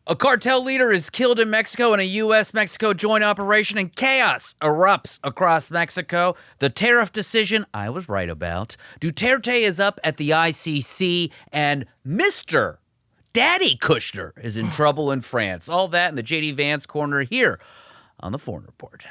A cartel leader is killed in Mexico in a U.S.-Mexico joint operation, and chaos erupts across Mexico. The tariff decision I was right about. Duterte is up at the ICC, and Mr. Daddy Kushner is in trouble in France. All that in the J.D. Vance corner here on the Foreign Report.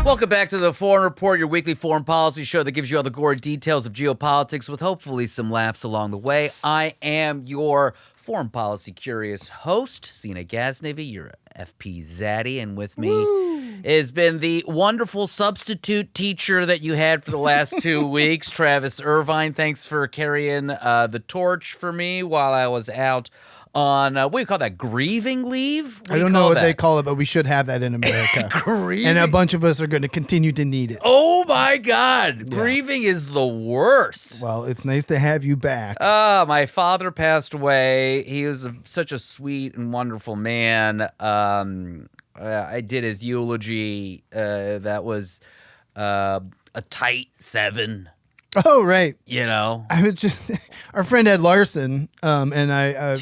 Welcome back to the Foreign Report, your weekly foreign policy show that gives you all the gory details of geopolitics with hopefully some laughs along the way. I am your foreign policy curious host, Seena Ghaznavi, your FP Zaddy, and with me has been the wonderful substitute teacher that you had for the last 2 weeks, Travis Irvine. Thanks for carrying the torch for me while I was out on, what do you call that, grieving leave? I don't know what they call it, but we should have that in America. Grieving? And a bunch of us are going to continue to need it. Oh, my God. Yeah. Grieving is the worst. Well, it's nice to have you back. My father passed away. He was such a sweet and wonderful man. I did his eulogy. That was a tight 7. Oh, right. You know, I was just our friend Ed Larson and I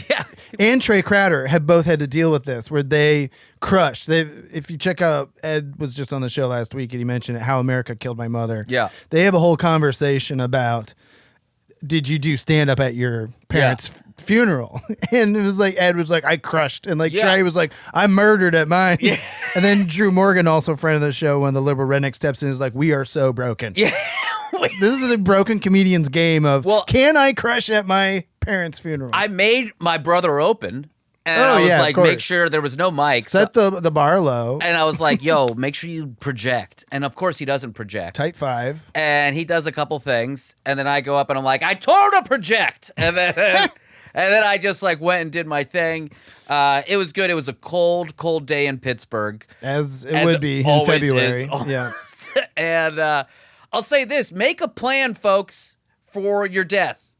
and Trey Crowder have both had to deal with this, where they crushed. If you check out, Ed was just on the show last week and he mentioned it, How America Killed My Mother. Yeah, they have a whole conversation about, did you do stand up at your parents' funeral? And it was like, Ed was like, I crushed, and like Trey was like, I murdered at mine. Yeah. And then Drew Morgan, also a friend of the show, when the liberal redneck steps in, is like, we are so broken. Yeah. This is a broken comedian's game of, can I crush at my parents' funeral? I made my brother open, and I was like, make sure there was no mic. Set the bar low. And I was like, yo, make sure you project. And of course he doesn't project. Tight 5. And he does a couple things, and then I go up and I'm like, I told him to project. And then and then I just like went and did my thing. It was good. It was a cold day in Pittsburgh. As it would be in February. Yeah. And I'll say this, make a plan, folks, for your death.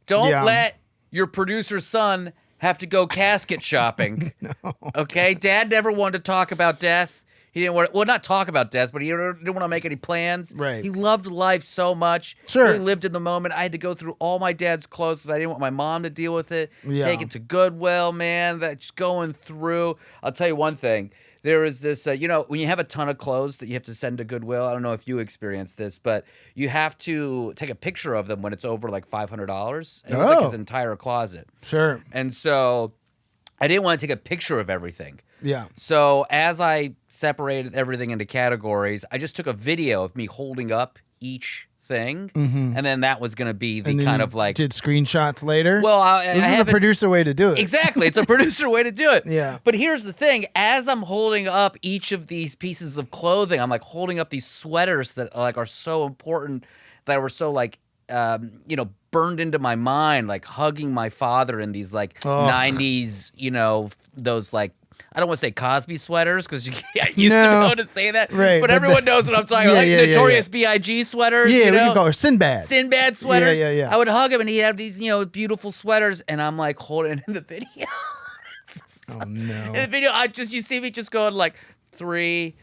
Don't let your producer's son have to go casket shopping. No. Okay? Dad never wanted to talk about death. He didn't want not talk about death, but he didn't want to make any plans. Right. He loved life so much. Sure. He lived in the moment. I had to go through all my dad's clothes because I didn't want my mom to deal with it. Yeah. Take it to Goodwill, man. That's going through. I'll tell you one thing. There is this, when you have a ton of clothes that you have to send to Goodwill, I don't know if you experienced this, but you have to take a picture of them when it's over like $500. And it was like his entire closet. Sure. And so I didn't want to take a picture of everything. Yeah. So as I separated everything into categories, I just took a video of me holding up each thing, and then that was going to be the kind of like... Did screenshots later? Well, this is a producer way to do it. Exactly. It's a producer way to do it. Yeah. But here's the thing. As I'm holding up each of these pieces of clothing, I'm like holding up these sweaters that like are so important, that were so like, burned into my mind, like hugging my father in these like 90s, those like, I don't want to say Cosby sweaters because you used to know to say that, right, but everyone knows what I'm talking about. Like Notorious B.I.G. sweaters. Yeah, we can call her Sinbad. Sinbad sweaters. Yeah. I would hug him and he'd have these, beautiful sweaters, and I'm like holding it in the video. Oh no! In the video, you see me just going like 3,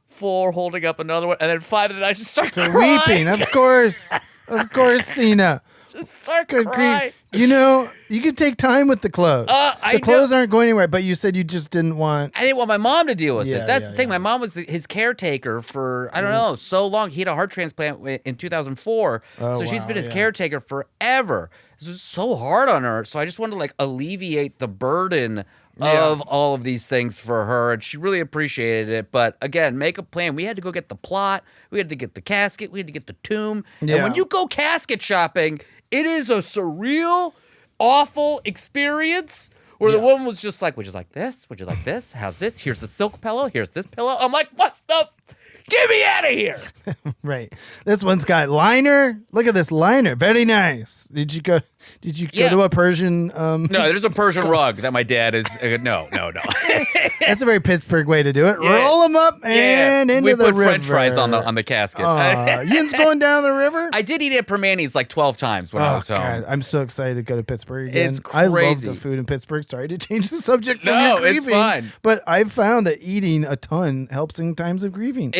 4, holding up another one, and then 5, and then I just start crying. Weeping, of course, Seena. Just start crying. You could take time with the clothes. The clothes aren't going anywhere, but you said you just didn't want... I didn't want my mom to deal with it. That's the thing. My mom was his caretaker for, I don't know, so long. He had a heart transplant in 2004. So she's been his caretaker forever. This was so hard on her. So I just wanted to like alleviate the burden of all of these things for her, and she really appreciated it. But again, make a plan. We had to go get the plot. We had to get the casket. We had to get the tomb. Yeah. And when you go casket shopping, it is a surreal, awful experience where the woman was just like, would you like this? Would you like this? How's this? Here's the silk pillow. Here's this pillow. I'm like, what the? Get me out of here. Right. This one's got liner. Look at this liner. Very nice. Did you go? Did you go to a Persian? No, there's a Persian rug that my dad is. No. That's a very Pittsburgh way to do it. Yeah. Roll them up and into the river. We put French fries on the casket. Yin's going down the river. I did eat at Permani's like 12 times when I was home. God, I'm so excited to go to Pittsburgh again. It's crazy. I love the food in Pittsburgh. Sorry to change the subject from your grieving. It's fine. But I've found that eating a ton helps in times of grieving.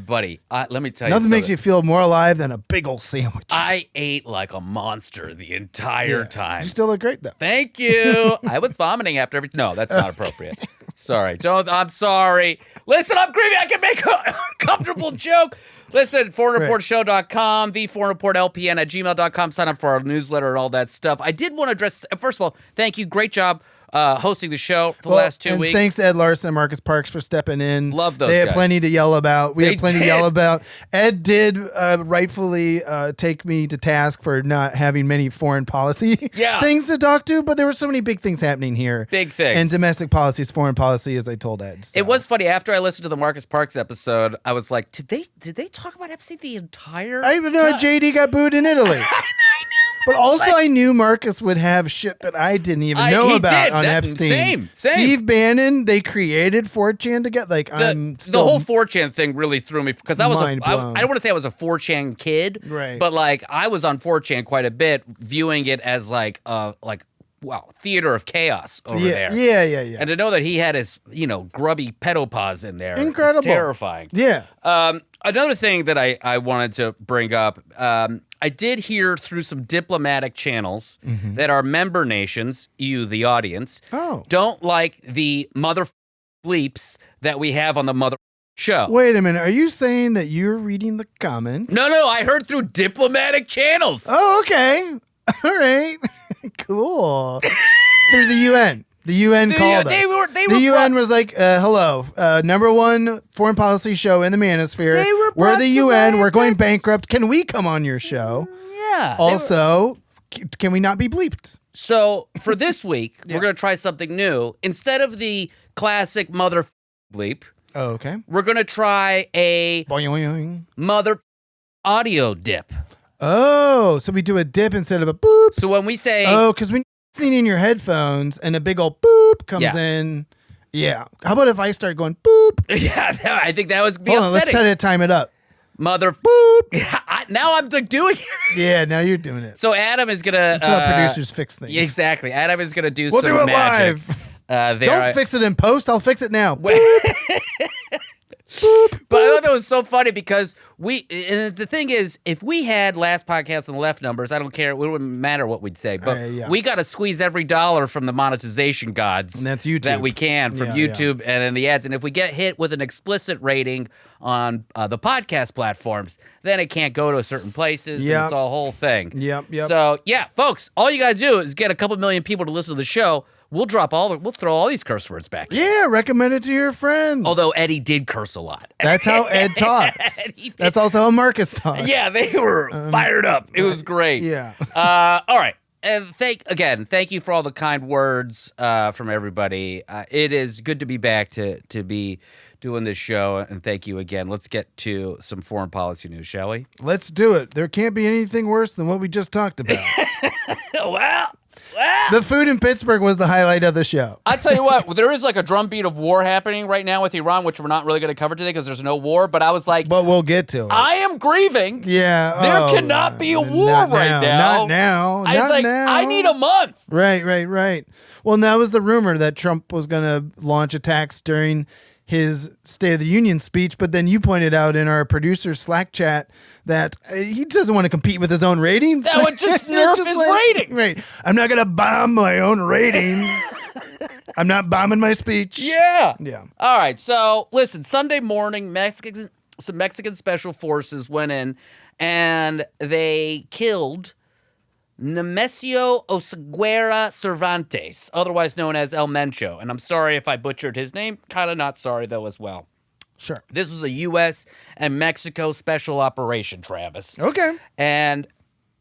Buddy, let me tell you Nothing makes you feel more alive than a big old sandwich. I ate like a monster the entire time. You still look great, though. Thank you. I was vomiting after every... No, that's not appropriate. Sorry. I'm sorry. Listen, I'm grieving. I can make an uncomfortable joke. Listen, foreignreportshow.com, theforeignreportlpn@gmail.com. Sign up for our newsletter and all that stuff. I did want to address... First of all, thank you. Great job. Hosting the show for the last 2 weeks. Thanks to Ed Larson and Marcus Parks for stepping in. Love those They had guys. plenty to yell about. We had plenty to yell about. Ed did rightfully take me to task for not having many foreign policy things to talk to, but there were so many big things happening here. Big things. And domestic policy is foreign policy, as I told Ed. So. It was funny. After I listened to the Marcus Parks episode, I was like, did they talk about Epstein the entire I even know JD got booed in Italy. I know. But also, I knew Marcus would have shit that I didn't even know about on Epstein. Same. Steve Bannon, they created 4chan to get the whole 4chan thing really threw me because I don't want to say I was a 4chan kid, right? But like I was on 4chan quite a bit, viewing it as wow, theater of chaos over there. Yeah. And to know that he had his grubby pedopause in there, incredible, terrifying. Yeah. Another thing that I wanted to bring up, I did hear through some diplomatic channels that our member nations, you, the audience, don't like the mother bleeps that we have on the mother show. Wait a minute. Are you saying that you're reading the comments? No. I heard through diplomatic channels. Oh, okay. All right. Cool. Through the UN. The UN called us. The UN was like, hello, number one foreign policy show in the manosphere. We're the UN. We're going bankrupt. Can we come on your show? Yeah. Also, can we not be bleeped? So for this week, we're going to try something new. Instead of the classic mother bleep, okay, we're going to try a mother audio dip. Oh, so we do a dip instead of a boop. So when we say... Oh, because when you're in your headphones and a big old boop comes in... Yeah. How about if I start going boop? Yeah, I think that would be upsetting. Let's try to time it up. Mother boop. Now I'm doing it. Yeah, now you're doing it. So Adam is going to... That's how producers fix things. Exactly. Adam is going to do some magic. We'll do it live. Don't fix it in post. I'll fix it now. But I thought that was so funny because and the thing is, if we had last podcast on the left numbers, I don't care. It wouldn't matter what we'd say. But we got to squeeze every dollar from the monetization gods. And that's YouTube. That we can from YouTube and then the ads. And if we get hit with an explicit rating on the podcast platforms, then it can't go to certain places. And it's a whole thing. Yep. So, folks, all you got to do is get a couple million people to listen to the show. We'll throw all these curse words back in. Yeah, recommend it to your friends. Although Eddie did curse a lot. That's how Ed talks. That's also how Marcus talks. Yeah, they were fired up. It was great. Yeah. All right. And thank you for all the kind words from everybody. It is good to be back to be doing this show, and thank you again. Let's get to some foreign policy news, shall we? Let's do it. There can't be anything worse than what we just talked about. Well, the food in Pittsburgh was the highlight of the show. I tell you what, there is like a drumbeat of war happening right now with Iran, which we're not really going to cover today because there's no war. But I was like, but we'll get to it. I am grieving. Yeah, there cannot be a war right now. Not now. I was like, I need a month. Right. Well, now was the rumor that Trump was going to launch attacks during his State of the Union speech, but then you pointed out in our producer Slack chat that he doesn't want to compete with his own ratings. That would just nerf his ratings. Right. I'm not going to bomb my own ratings. I'm not bombing my speech. Yeah. All right. So listen, Sunday morning, some Mexican special forces went in and they killed Nemesio Oseguera Cervantes, otherwise known as El Mencho. And I'm sorry if I butchered his name. Kind of not sorry, though, as well. Sure. This was a U.S. and Mexico special operation, Travis. Okay. And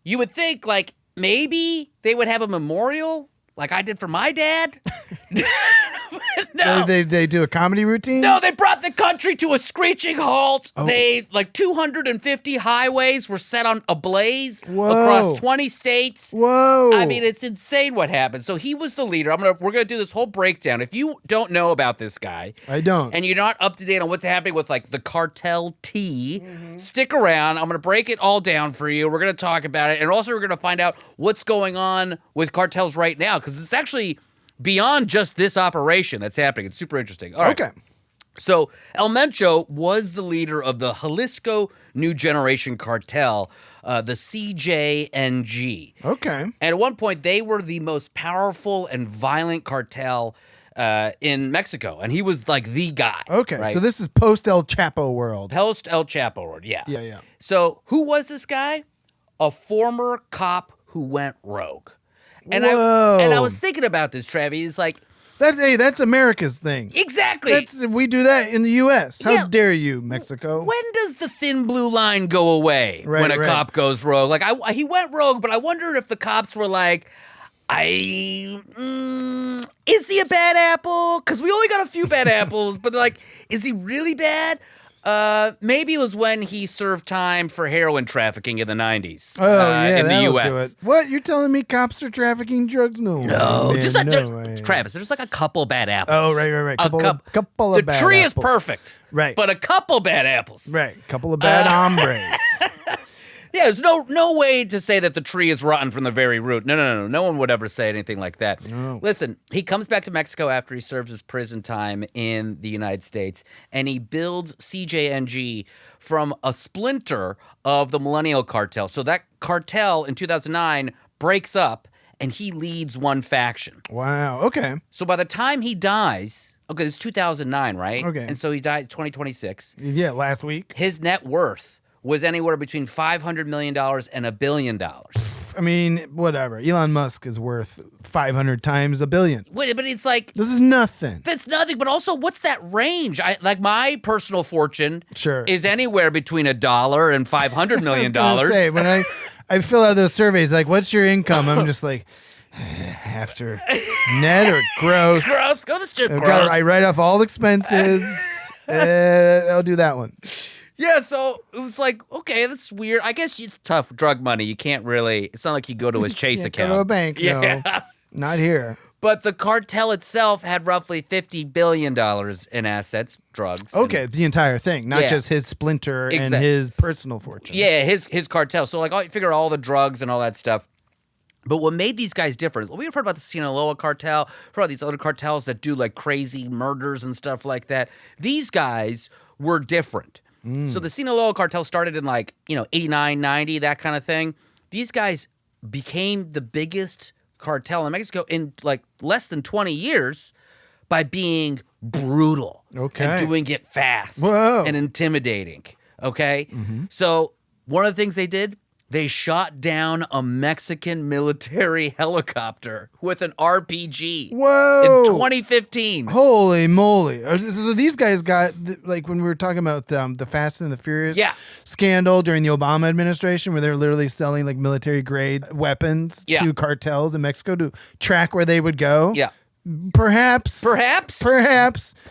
you would think, like, maybe they would have a memorial like I did for my dad. No. They do a comedy routine? No, they brought the country to a screeching halt. They, 250 highways were set on ablaze across 20 states. Whoa. I mean, it's insane what happened. So he was the leader. We're gonna do this whole breakdown. If you don't know about this guy, I don't, and you're not up to date on what's happening with the Cartel T, stick around. I'm gonna break it all down for you. We're gonna talk about it, and also we're gonna find out what's going on with cartels right now, because it's actually beyond just this operation that's happening. It's super interesting. All right. Okay. So El Mencho was the leader of the Jalisco New Generation Cartel, the CJNG. Okay. And at one point, they were the most powerful and violent cartel in Mexico, and he was the guy. Okay, right? so this is post El Chapo world. Post El Chapo world, yeah. Yeah. So who was this guy? A former cop who went rogue. And Whoa. I was thinking about this, Travis. It's like, that's America's thing. exactly. We do that in the U.S. How Yeah. dare you, Mexico? When does the thin blue line go away when a cop goes rogue? He went rogue, but I wonder if the cops were like, is he a bad apple? Because we only got a few bad apples, but is he really bad? Maybe it was when he served time for heroin trafficking in the 90s. Oh, yeah, in the that'll U.S. do it. What? You're telling me cops are trafficking drugs? No, No, man, just way. Travis. There's a couple bad apples. Oh, right. Couple The of bad tree is apples. perfect, Right. But a couple bad apples, Right, couple of bad hombres. Yeah, there's no way to say that the tree is rotten from the very root. No. No one would ever say anything like that. No. Listen, he comes back to Mexico after he serves his prison time in the United States, and he builds CJNG from a splinter of the Millennial Cartel. So that cartel in 2009 breaks up, and he leads one faction. Wow, okay. So by the time he dies, okay, it's 2009, right? Okay. And so he died 2026. Yeah, last week. His net worth was anywhere between $500 million and $1 billion. I mean, whatever. Elon Musk is worth 500 times $1 billion. Wait, but it's like, This is nothing. that's nothing. But also, what's that range? My personal fortune Sure. is anywhere between $1 and $500 million. I was gonna say, when I fill out those surveys, what's your income? I'm just like, after net or gross. Gross. Go the shit I gross. write off all expenses. I'll do that one. Yeah, so it was like, okay, that's weird. I guess it's tough drug money. You can't really, it's not like you go to his Chase Can't account. Go to a bank. Yeah. No, not here. But the cartel itself had roughly $50 billion in assets, drugs. Okay, the entire thing, not Yeah. just his splinter and Exact- his personal fortune. Yeah, his cartel. So you figure all the drugs and all that stuff. But what made these guys different? We've heard about the Sinaloa cartel, heard about these other cartels that do crazy murders and stuff like that. These guys were different. So the Sinaloa cartel started in 89, 90, that kind of thing. These guys became the biggest cartel in Mexico in less than 20 years by being brutal and doing it fast and intimidating. Okay? So one of the things they did, they shot down a Mexican military helicopter with an RPG. Whoa. In 2015. Holy moly. So these guys got, when we were talking about the Fast and the Furious scandal during the Obama administration, where they're literally selling military grade weapons to cartels in Mexico to track where they would go. Yeah. Perhaps.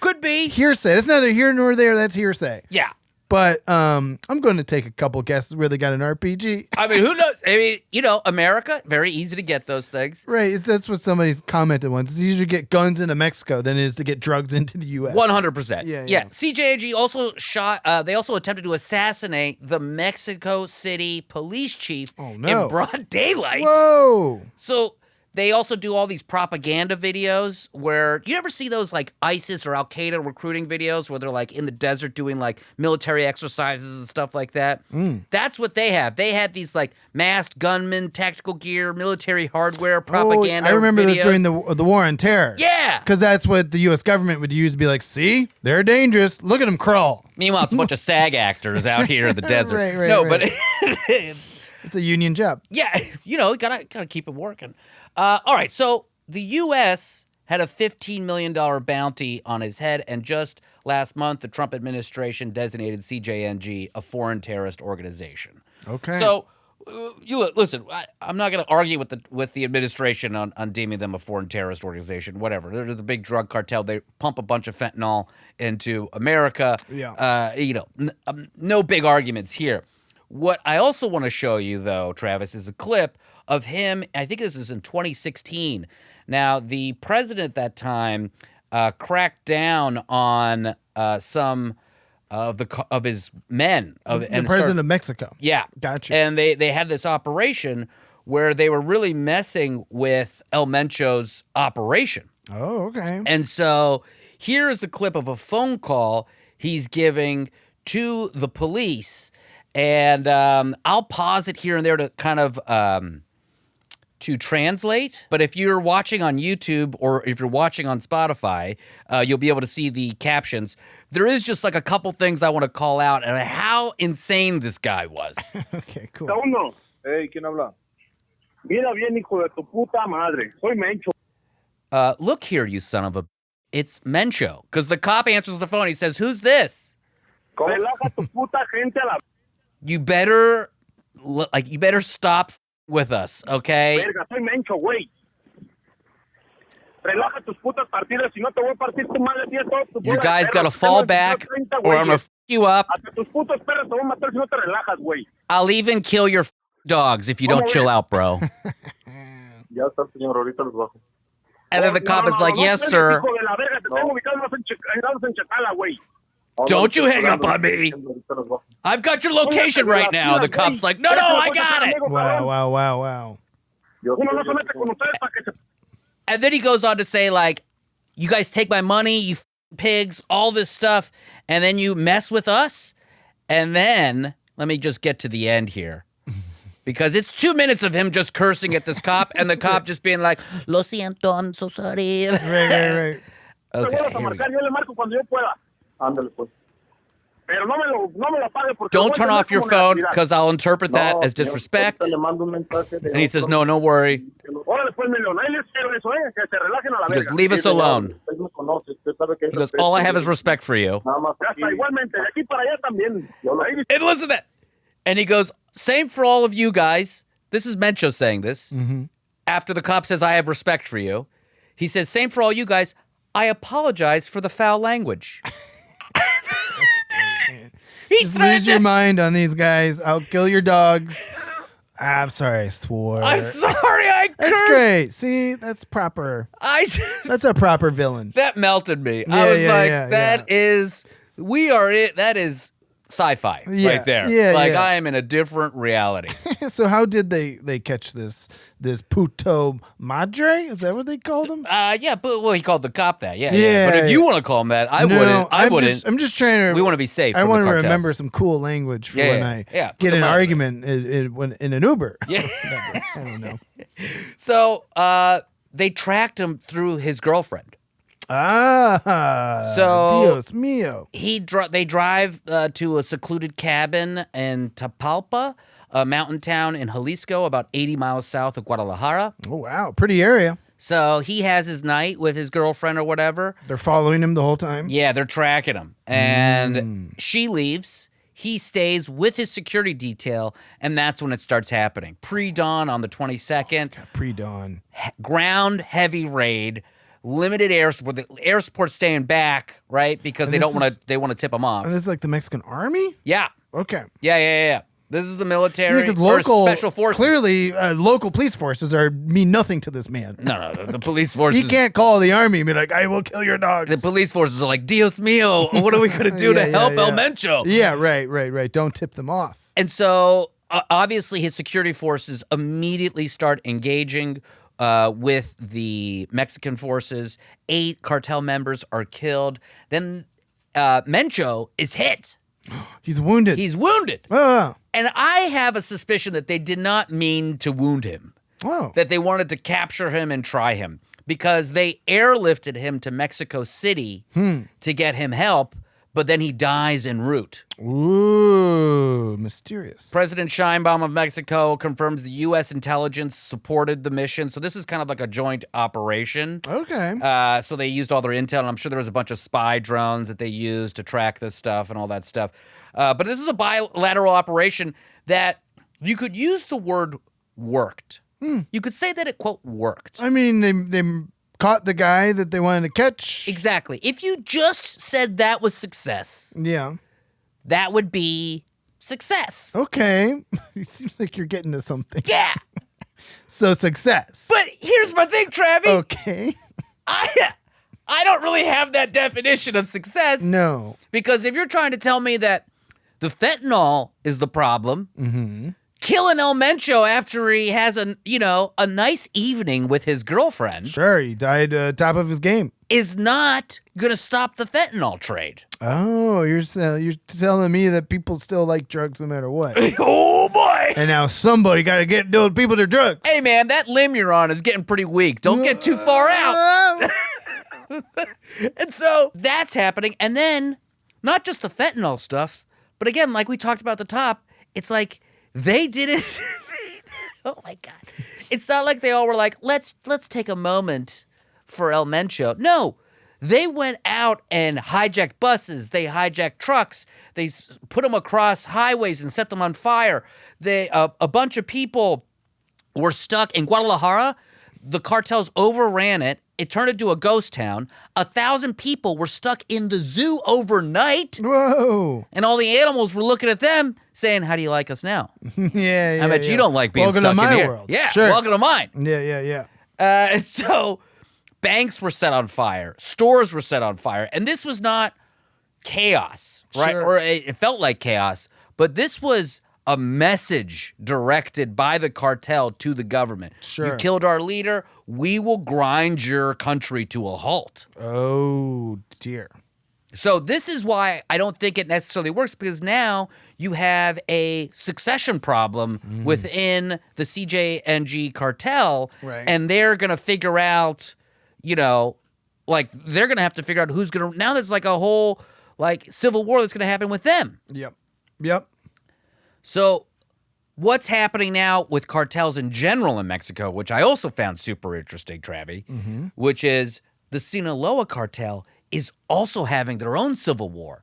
Could be. Hearsay. That's neither here nor there. That's hearsay. Yeah. But I'm going to take a couple guesses where they got an RPG. I mean, who knows? I mean, America, very easy to get those things. Right. That's what somebody's commented once. It's easier to get guns into Mexico than it is to get drugs into the U.S. 100%. Yeah. CJAG also shot, they also attempted to assassinate the Mexico City police chief in broad daylight. Whoa. So they also do all these propaganda videos where you ever see those ISIS or Al Qaeda recruiting videos where they're in the desert doing military exercises and stuff like that. That's what they have. They had these masked gunmen, tactical gear, military hardware, propaganda. I remember videos. this during the war on terror. Yeah, because that's what the U.S. government would use to be see, they're dangerous. Look at them crawl. Meanwhile, it's a bunch of SAG actors out here in the desert. Right. But it's a union job. Yeah, gotta keep it working. All right, so the U.S. had a $15 million bounty on his head, and just last month, the Trump administration designated CJNG a foreign terrorist organization. Okay. So Listen, I'm not going to argue with the administration on deeming them a foreign terrorist organization. Whatever, they're the big drug cartel. They pump a bunch of fentanyl into America. Yeah. No big arguments here. What I also want to show you, though, Travis, is a clip of him. I think this is in 2016. Now, the president at that time cracked down on some of his men. The president of Mexico. Yeah. Gotcha. And they had this operation where they were really messing with El Mencho's operation. Oh, okay. And so here is a clip of a phone call he's giving to the police. And I'll pause it here and there to kind of to translate. But if you're watching on YouTube or if you're watching on Spotify, you'll be able to see the captions. There is just like a couple things I want to call out and how insane this guy was. Okay, cool. Uno. Hey, ¿quién habla? Mira bien, hijo de tu puta madre. Soy Mencho. Look here, you son of a... It's Mencho. Because the cop answers the phone. He says, who's this? Relaja tu puta gente a la... You better stop with us, okay? Verga, soy Mencho, güey. Relaja tus putas partidas, si no te voy a partir tu madre, tía, todo tu You puta guys perra. gotta fall back or I'm gonna f you up. Hasta tus putos perros te voy a matar si no te relajas, güey. I'll even kill your dogs if you don't chill out, bro. Ya está, señor, ahorita los bajo. And then the cop is like, yes, sir. Hijo de la verga, te tengo ubicados en Chacala, güey. Don't you hang up on me. I've got your location right now. The cop's like, no, I got it. Wow. Uno no se mete con ustedes para que se... And then he goes on to say, like, you guys take my money, you pigs, all this stuff, and then you mess with us? And then, let me just get to the end here. Because it's 2 minutes of him just cursing at this cop, and the cop just being like, lo siento, I'm so sorry. Right. Okay, Yo here we go. le marco cuando yo pueda. Ándale, pues. Pero no me lo pague porque... Don't turn off your phone, because I'll interpret that as disrespect. And he says, no worry. Órale, pues, Melón, ahí les quiero eso, que se relajen a la He goes, verga. leave us alone. He goes, all I have is respect for you. Hasta igualmente, de aquí para allá también. Ahí And listen to that. And he goes, same for all of you guys. This is Mencho saying this. After the cop says, I have respect for you. He says, same for all you guys. I apologize for the foul language. Just lose your mind on these guys. I'll kill your dogs. I'm sorry, I swore. I'm sorry, I cursed. That's great. See, that's proper. That's a proper villain. That melted me. I was that is sci-fi right there. I am in a different reality. So how did they catch this puto madre? Is that what they called him? But he called the cop that. Yeah. But if you want to call him that, I wouldn't. I'm just trying to. We want to be safe. I want to remember some cool language for when I get in an argument in an Uber. Yeah. I don't know. So they tracked him through his girlfriend. So Dios mío. They drive to a secluded cabin in Tapalpa, a mountain town in Jalisco, about 80 miles south of Guadalajara. Oh, wow. Pretty area. So he has his night with his girlfriend or whatever. They're following him the whole time? Yeah, they're tracking him. And she leaves. He stays with his security detail, and that's when it starts happening. Pre-dawn on the 22nd. Pre-dawn. Ground heavy raid. Limited air support. The air support's staying back, right? Because they want to tip them off. And this is like the Mexican army? Yeah. Okay. Yeah. This is the military or special forces. Clearly, local police forces mean nothing to this man. No. The police forces. He can't call the army and be like, I will kill your dogs. The police forces are like, Dios mío, what are we going to do to help El Mencho? Yeah, right. Don't tip them off. And so, obviously, his security forces immediately start engaging with the Mexican forces. 8 cartel members are killed. Then Mencho is hit. He's wounded. And I have a suspicion that they did not mean to wound him. Oh. That they wanted to capture him and try him. Because they airlifted him to Mexico City to get him help, but then he dies en route. Ooh, mysterious. President Sheinbaum of Mexico confirms the U.S. intelligence supported the mission. So this is kind of like a joint operation. Okay. So they used all their intel, and I'm sure there was a bunch of spy drones that they used to track this stuff and all that stuff. But this is a bilateral operation that You could use the word worked. You could say that it, quote, worked. I mean, they caught the guy that they wanted to catch. Exactly. If you just said that was success, Yeah. that would be success. Okay. It seems like you're getting to something. Yeah. So success. But here's my thing, Travi. Okay. I don't really have that definition of success. No. Because if you're trying to tell me that the fentanyl is the problem, killing El Mencho after he has a nice evening with his girlfriend, Sure, he died top of his game. is not going to stop the fentanyl trade. Oh, you're telling me that people still like drugs no matter what. Oh, boy. And now somebody got to get those people their drugs. Hey, man, that limb you're on is getting pretty weak. Don't get too far out. And so that's happening. And then not just the fentanyl stuff, but again, like we talked about at the top, it's like they didn't. Oh, my God. It's not like they all were like, let's take a moment for El Mencho. No, they went out and hijacked buses. They hijacked trucks. They put them across highways and set them on fire. A bunch of people were stuck in Guadalajara. The cartels overran it. It turned into a ghost town. 1,000 people were stuck in the zoo overnight. Whoa. And all the animals were looking at them saying, how do you like us now? Yeah. I bet you don't like being welcome stuck to my in here. world. Yeah, Sure. welcome to mine. Yeah. And so banks were set on fire. Stores were set on fire. And this was not chaos, right? Sure. Or it felt like chaos. But this was a message directed by the cartel to the government. Sure. You killed our leader. We will grind your country to a halt. Oh, dear. So this is why I don't think it necessarily works, because now you have a succession problem within the CJNG cartel, Right. and they're going to figure out, they're going to have to figure out who's going to, now there's like a whole civil war that's going to happen with them. Yep. So what's happening now with cartels in general in Mexico, which I also found super interesting, Travi, which is the Sinaloa cartel is also having their own civil war.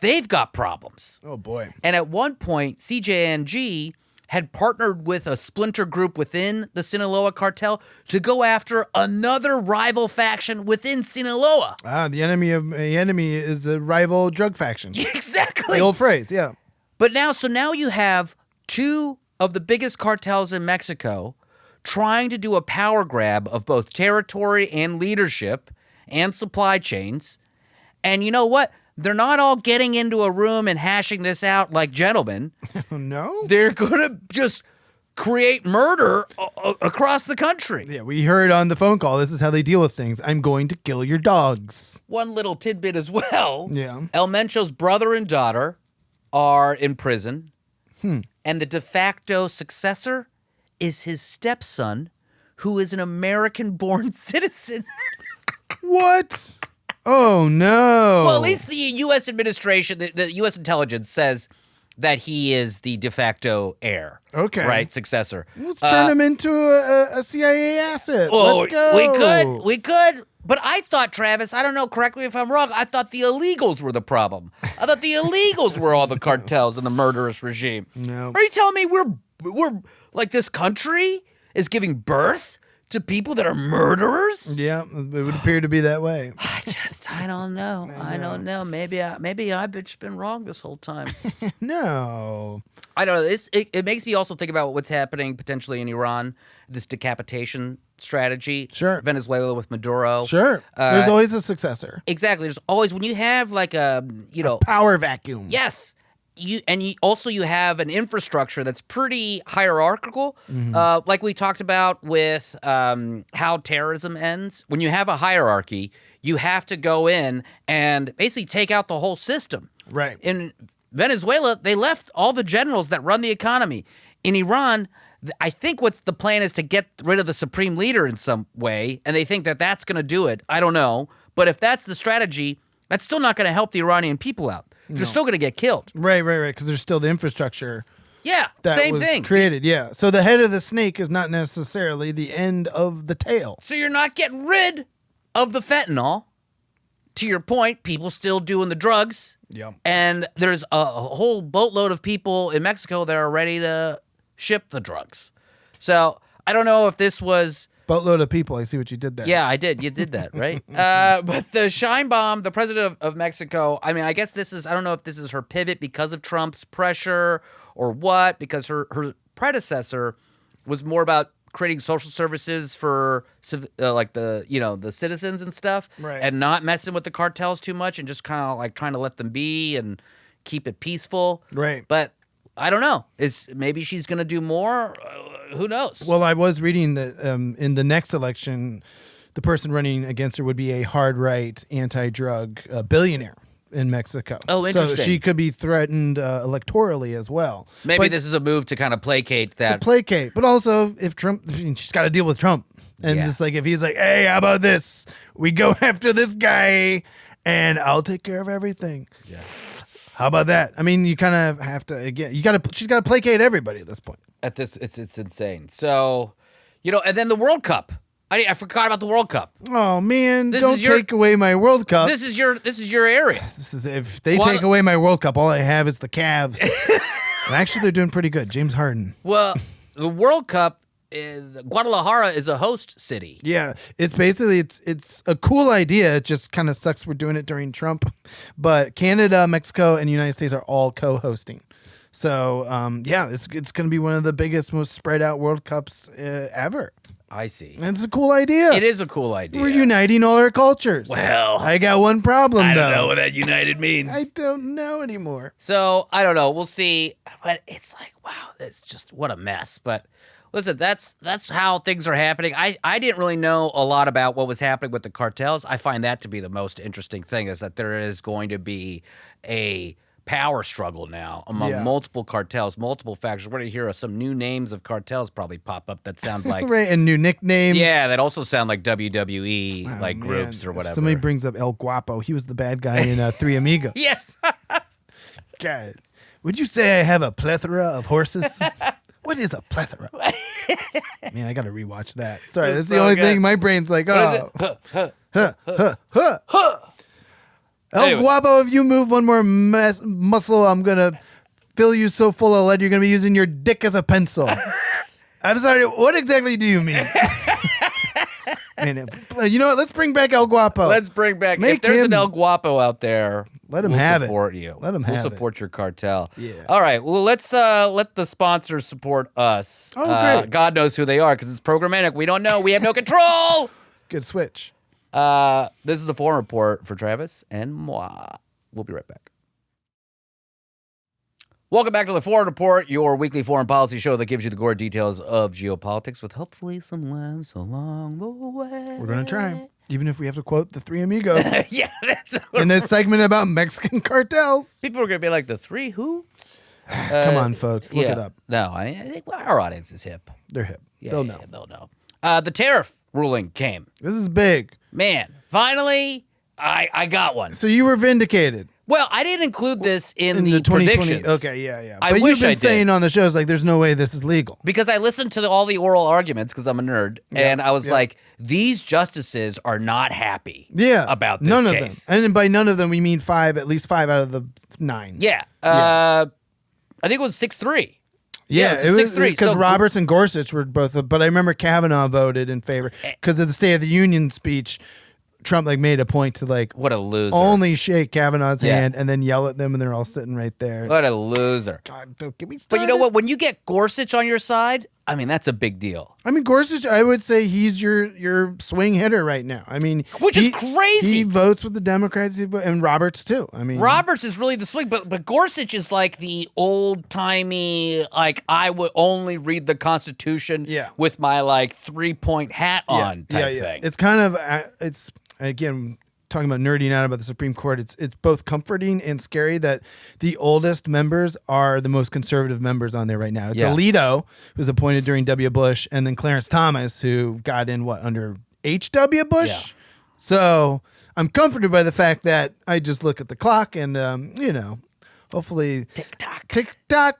They've got problems. Oh, boy. And at one point, CJNG had partnered with a splinter group within the Sinaloa cartel to go after another rival faction within Sinaloa. The enemy is a rival drug faction. Exactly. The old phrase, yeah. But now you have two of the biggest cartels in Mexico trying to do a power grab of both territory and leadership and supply chains. And you know what? They're not all getting into a room and hashing this out like gentlemen. No? They're going to just create murder across the country. Yeah, we heard on the phone call, this is how they deal with things. I'm going to kill your dogs. One little tidbit as well. Yeah. El Mencho's brother and daughter are in prison. And the de facto successor is his stepson, who is an American-born citizen. What? Oh, no. Well, at least the U.S. administration, the U.S. intelligence says that he is the de facto heir. Okay. Right? Successor. Let's turn him into a CIA asset. Oh, Let's go. We could. But I thought, Travis, I don't know, correct me if I'm wrong, I thought the illegals were the problem. I thought the illegals were all the cartels and the murderous regime. No. Are you telling me we're like this country is giving birth to people that are murderers? Yeah, it would appear to be that way. I don't know. I don't know. Maybe I've just been wrong this whole time. No. I don't know. It makes me also think about what's happening potentially in Iran, this decapitation strategy. Sure. Venezuela with Maduro. Sure. There's always a successor. Exactly. There's always, when you have like a Power vacuum. yes. You have an infrastructure that's pretty hierarchical, like we talked about with how terrorism ends. When you have a hierarchy, you have to go in and basically take out the whole system. Right. In Venezuela, they left all the generals that run the economy. In Iran, I think what the plan is to get rid of the supreme leader in some way, and they think that that's going to do it. I don't know. But if that's the strategy, that's still not going to help the Iranian people out. They're still going to get killed. Right. Because there's still the infrastructure. Yeah, That same was thing. created, yeah. So the head of the snake is not necessarily the end of the tail. So you're not getting rid of the fentanyl. To your point, people still doing the drugs. Yeah. And there's a whole boatload of people in Mexico that are ready to ship the drugs. So I don't know if this was... Boatload of people. I see what you did there. Yeah, I did. You did that, right? But the Sheinbaum, the president of Mexico, I mean, I guess this is, I don't know if this is her pivot because of Trump's pressure or what, because her predecessor was more about creating social services for like the citizens and stuff, right, and not messing with the cartels too much and just kind of like trying to let them be and keep it peaceful. Right. But I don't know. Maybe she's going to do more? Who knows? Well, I was reading that in the next election, the person running against her would be a hard right anti-drug billionaire in Mexico. Oh, interesting. So she could be threatened electorally as well. Maybe this is a move to kind of placate that. But also if Trump, I mean, she's got to deal with Trump. And just like if he's like, hey, how about this? We go after this guy and I'll take care of everything. Yeah. How about that? I mean, you kind of have to, again, she's got to placate everybody at this point. At this, it's insane. So, and then the World Cup. I forgot about the World Cup. Oh man, don't take away my World Cup. This is your area. If they take away my World Cup, all I have is the Cavs. And actually, they're doing pretty good. James Harden. Well, the World Cup, Guadalajara is a host city. Yeah, it's basically it's a cool idea. It just kind of sucks we're doing it during Trump, but Canada, Mexico, and the United States are all co-hosting. So it's going to be one of the biggest, most spread out World Cups ever. I see. And it's a cool idea. It is a cool idea. We're uniting all our cultures. Well, I got one problem, though. I don't know what that united means. I don't know anymore. So, I don't know. We'll see. But it's like, wow, it's just, what a mess. But listen, that's how things are happening. I didn't really know a lot about what was happening with the cartels. I find that to be the most interesting thing, is that there is going to be a power struggle now among multiple cartels, multiple factions. We're going to hear some new names of cartels probably pop up that sound like... right, and new nicknames. Yeah, that also sound like WWE groups or whatever. Somebody brings up El Guapo. He was the bad guy in Three Amigos. Yes. God. Would you say I have a plethora of horses? What is a plethora? Man, I got to rewatch that. Sorry, that's the only thing my brain's like, oh. El Guapo, if you move one more muscle, I'm going to fill you so full of lead, you're going to be using your dick as a pencil. I'm sorry, what exactly do you mean? Man, you know what? Let's bring back El Guapo. Let's bring back... If there's an El Guapo out there, let him have it. We'll support you. Let him have it. We'll support your cartel. Yeah. All right, well, let's let the sponsors support us. Oh, great. God knows who they are, because it's programmatic. We don't know. We have no control. Good switch. This is the Forum Report for Travis and moi. We'll be right back. Welcome back to the Forum Report, your weekly foreign policy show that gives you the gore details of geopolitics with hopefully some laughs along the way. We're going to try, even if we have to quote the Three Amigos. Yeah, that's in this segment about Mexican cartels. People are going to be like, the three who? Come on, folks. Look it up. No, I think our audience is hip. They're hip. Yeah, they'll know. Yeah, they'll know. The tariff ruling came. This is big. Man, finally, I got one. So you were vindicated. Well, I didn't include this in the 2020. predictions. Okay, yeah. I but wish you've been I did. saying on the shows, like, there's no way this is legal. Because I listened to all the oral arguments, because I'm a nerd, and I was like, these justices are not happy about this none case. of them. And by none of them, we mean at least five out of the 9. Yeah. I think it was 6-3. Yeah, it was 6-3. Because Roberts and Gorsuch were both, but I remember Kavanaugh voted in favor because of the State of the Union speech. Trump made a point to what a loser. Only shake Kavanaugh's hand and then yell at them, and they're all sitting right there. What a loser. God, don't get me started. But you know what? When you get Gorsuch on your side, I mean, that's a big deal. I mean, Gorsuch, I would say he's your swing hitter right now. I mean, which is crazy. He votes with the Democrats, and Roberts too. I mean, Roberts is really the swing, but Gorsuch is like the old timey, I would only read the Constitution with my 3-point hat on type thing. It's kind of again, talking about nerding out about the Supreme Court, it's both comforting and scary that the oldest members are the most conservative members on there right now. It's Alito, who's appointed during W. Bush, and then Clarence Thomas, who got in under H.W. Bush. Yeah. So I'm comforted by the fact that I just look at the clock and, hopefully tick-tock,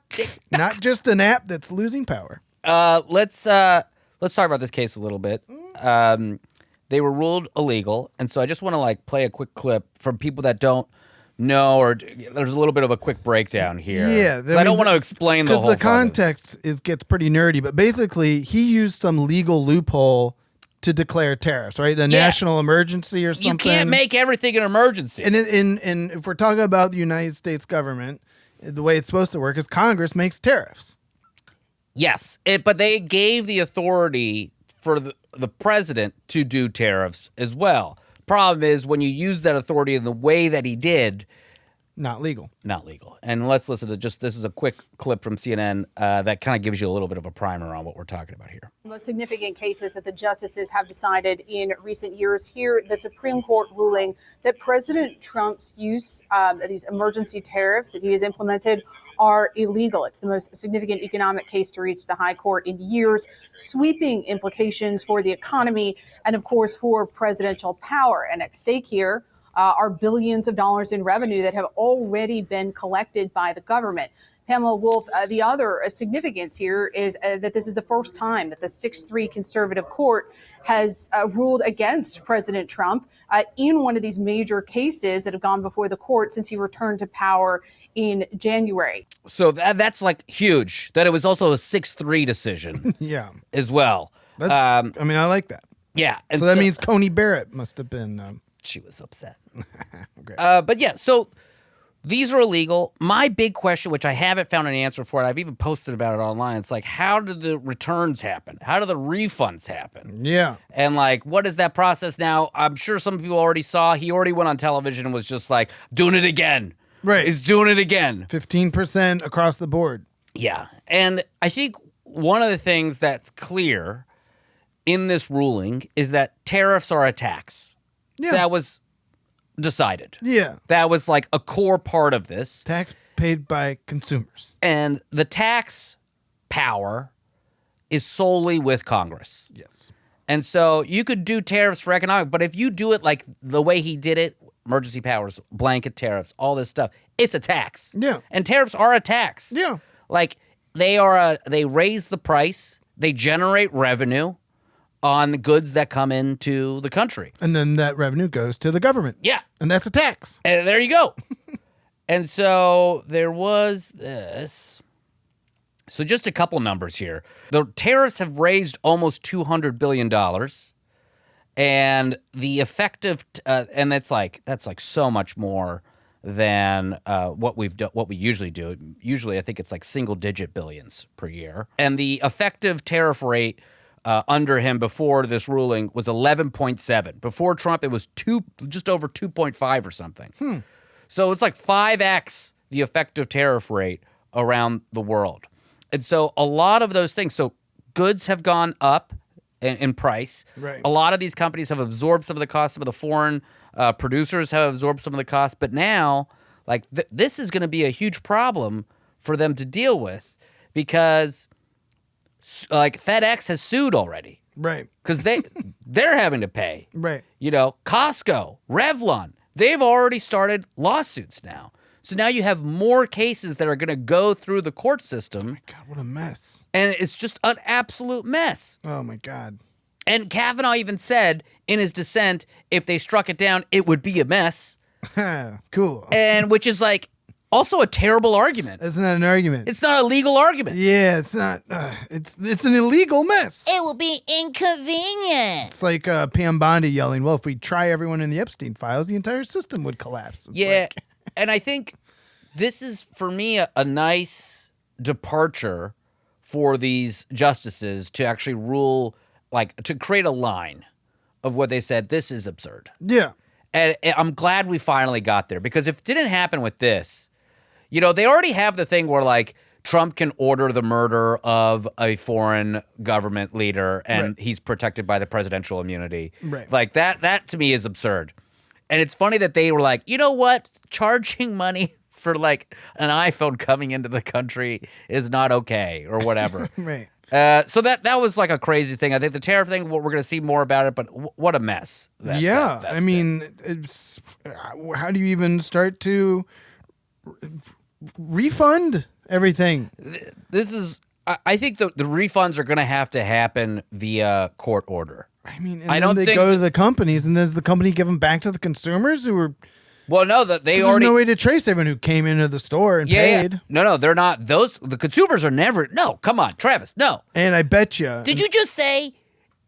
not just an app that's losing power. Let's talk about this case a little bit. They were ruled illegal, and so I just want to play a quick clip from people that don't No, or there's a little bit of a quick breakdown here. Yeah. 'Cause I don't want to explain the whole Because the fucking- context gets pretty nerdy, but basically he used some legal loophole to declare tariffs, right? A national emergency or something. You can't make everything an emergency. And if we're talking about the United States government, the way it's supposed to work is Congress makes tariffs. Yes, but they gave the authority for the president to do tariffs as well. Problem is, when you use that authority in the way that he did, not legal. Not legal. And let's listen to this is a quick clip from CNN that kind of gives you a little bit of a primer on what we're talking about here. The most significant cases that the justices have decided in recent years. Here, the Supreme Court ruling that President Trump's use of these emergency tariffs that he has implemented are illegal. It's the most significant economic case to reach the high court in years, sweeping implications for the economy and, of course, for presidential power. And at stake here are billions of dollars in revenue that have already been collected by the government. Pamela Wolf, the other significance here is that this is the first time that the 6-3 conservative court has ruled against President Trump in one of these major cases that have gone before the court since he returned to power in January. So that's like huge, that it was also a 6-3 decision Yeah. as well. That's, I mean, I like that. Yeah. And so that means Coney Barrett must have been... she was upset. But yeah, so these are illegal. My big question, which I haven't found an answer for, and I've even posted about it online, it's like, how do the returns happen? How do the refunds happen? Yeah. And like, what is that process now? I'm sure some people already saw, he already went on television and was just like, doing it again. Right. He's doing it again. 15% across the board. Yeah. And I think one of the things that's clear in this ruling is that tariffs are a tax. Yeah. That was decided. Yeah. That was like a core part of this. Tax paid by consumers. And the tax power is solely with Congress. Yes. And so you could do tariffs for economic, but if you do it like the way he did it, emergency powers, blanket tariffs, all this stuff, it's a tax. Yeah. And tariffs are a tax. Yeah. Like they raise the price, they generate revenue on the goods that come into the country. And then that revenue goes to the government. Yeah. And that's a tax. And there you go. And so there was this. So just a couple numbers here. The tariffs have raised almost $200 billion. And the effective, and that's like so much more than what we usually do. Usually I think it's like single digit billions per year. And the effective tariff rate under him before this ruling was 11.7. Before Trump, it was just over 2.5 or something. So it's like 5x the effective tariff rate around the world. And so a lot of those things, so goods have gone up in price. Right. A lot of these companies have absorbed some of the costs. Some of the foreign producers have absorbed some of the costs. But now, like this is going to be a huge problem for them to deal with because like FedEx has sued already. Right. Because they're having to pay. Right. You know, Costco, Revlon, they've already started lawsuits now. So now you have more cases that are going to go through the court system. Oh my God, what a mess. And it's just an absolute mess. Oh my God. And Kavanaugh even said in his dissent, if they struck it down, it would be a mess. Cool. And which is like also a terrible argument. That's not an argument. It's not a legal argument. Yeah, it's not. It's an illegal mess. It will be inconvenient. It's like Pam Bondi yelling, well, if we try everyone in the Epstein files, the entire system would collapse. It's Yeah. like- And I think this is, for me, a nice departure for these justices to actually rule, like, to create a line of what they said, this is absurd. Yeah. And I'm glad we finally got there, because if it didn't happen with this, you know, they already have the thing where, like, Trump can order the murder of a foreign government leader and he's protected by the presidential immunity. Right. Like, that to me is absurd. And it's funny that they were like, you know what? Charging money for, like, an iPhone coming into the country is not okay or whatever. Right. So that was like a crazy thing. I think the tariff thing, we're going to see more about it, but what a mess. That's I mean, it's, how do you even start to refund everything? This is, I think the refunds are going to have to happen via court order. I mean, and I then don't they think go to the companies, and does the company give them back to the consumers who are Well, no, that they There's already. no way to trace everyone who came into the store and Yeah. paid. No, they're not. The consumers are never. No, come on, Travis. No. And I bet you. Did you just say?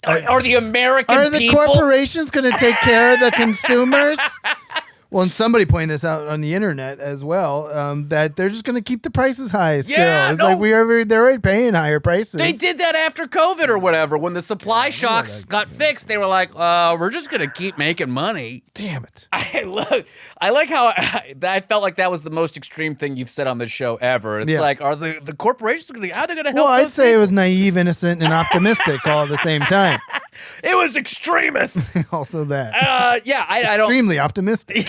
Are the American Are the people? corporations going to take care of the consumers? Well, and somebody pointed this out on the internet as well, that they're just going to keep the prices high still. Yeah, It's no. like they're already paying higher prices. They did that after COVID or whatever. When the supply shocks got fixed, they were like, we're just going to keep making money. Damn it. I like how I felt like that was the most extreme thing you've said on this show ever. It's Yeah. like, are the corporations going to, how are they going to help Well, I'd those say it people? was naive, innocent, and optimistic all at the same time. It was extremist. Also that. Yeah, I don't. Extremely optimistic.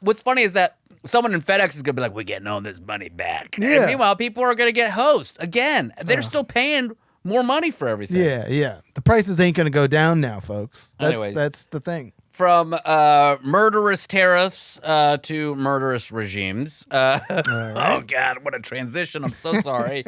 What's funny is that someone in FedEx is going to be like, we're getting all this money back. Yeah. And meanwhile, people are going to get hosed. Again, they're still paying more money for everything. Yeah. The prices ain't going to go down now, folks. Anyways. That's the thing. From murderous tariffs to murderous regimes. Oh, God, what a transition. I'm so sorry.